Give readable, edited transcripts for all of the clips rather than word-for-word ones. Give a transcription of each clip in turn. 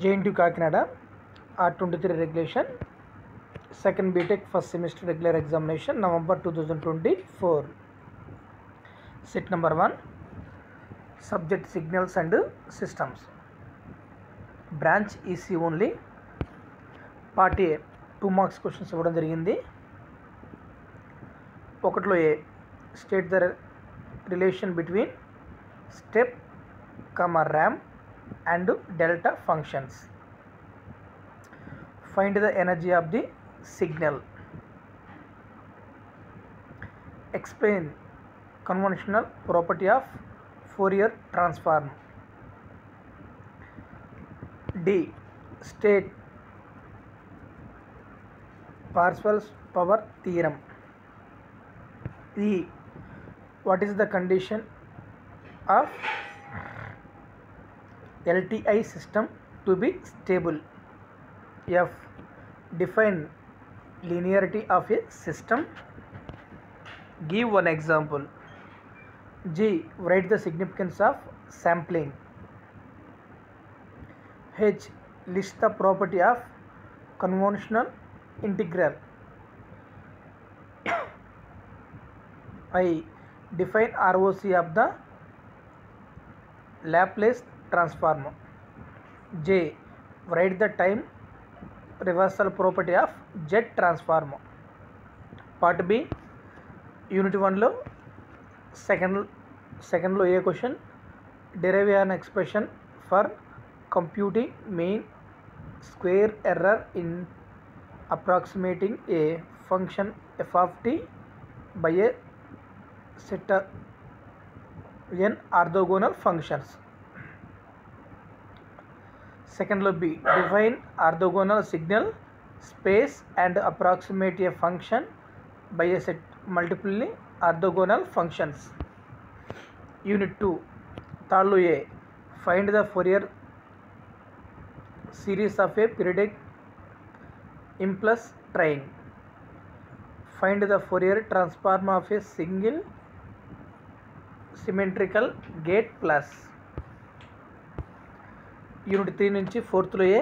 JNTU Kakinada R23 regulation, second BTech first semester regular examination, November 2024. Set number 1, subject signals and systems. Branch EC only. Part A 2 marks questions ఇవ్వడం జరిగింది. ఒకటిలో A state the relation between step ramp and delta functions. Find the energy of the signal. Explain conventional property of Fourier transform. D. State Parseval's power theorem. E. What is the condition of LTI system to be stable? F. Define linearity of a system. Give one example. G. Write the significance of sampling. H. List the property of convolutional integral. I. Define ROC of the Laplace transform. J. Write the time reversal property of Z transform. Part B Unit 1 లో second లో ఏ question derive an expression for computing mean square error in approximating a function f of t by a set of n orthogonal functions. Second లో B. Define orthogonal signal space and approximate a function by a set multiply orthogonal functions. Unit 2 third లో A. Find the Fourier series of a periodic impulse train. Find the Fourier transform of a single symmetrical gate plus. Unit 3 నుంచి 4th లో ఏ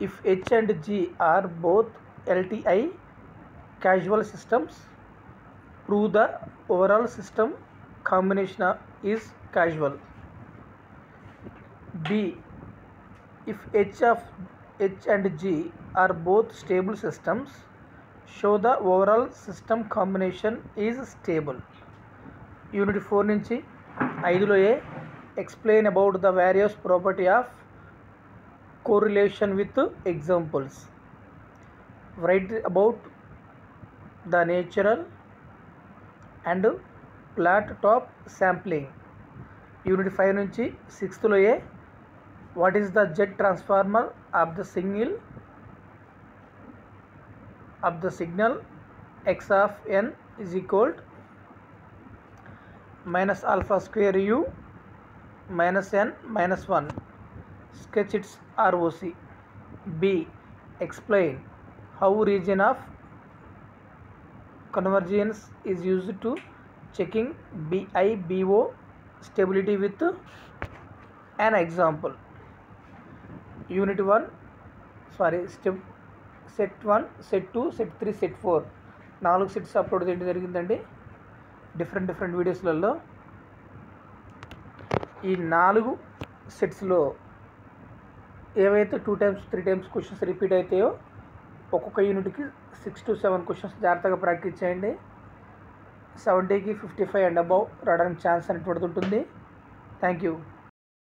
if H and G are both LTI causal systems, prove the overall system combination is causal. B. If H and G are both stable systems, show the overall system combination is stable. Unit 4 నుంచి 5 లో ఏ explain about the various property of correlation with examples. Write about the natural and flat top sampling. Unit 5 నుంచి 6th లో ఏ what is the Z transformer of the signal x of n is equal to minus alpha square u minus n minus 1. Sketch its ROC. B. Explain how region of convergence is used to checking BIBO stability with an example. Unit 1 set 1 set 2 set 3 set 4 4 sets upload చేయడం జరిగిందండి different వీడియోస్లలో. ఈ 4 సెట్స్లో ఏవైతే 2 times 3 times questions repeat అవుతాయో ఒక్కొక్క యూనిట్కి 6 to 7 questions జాగ్రత్తగా practice చేయండి. 70కి 55 and above రావడానికి ఛాన్స్ అనేటువంటిది ఉంటుంది. Thank you.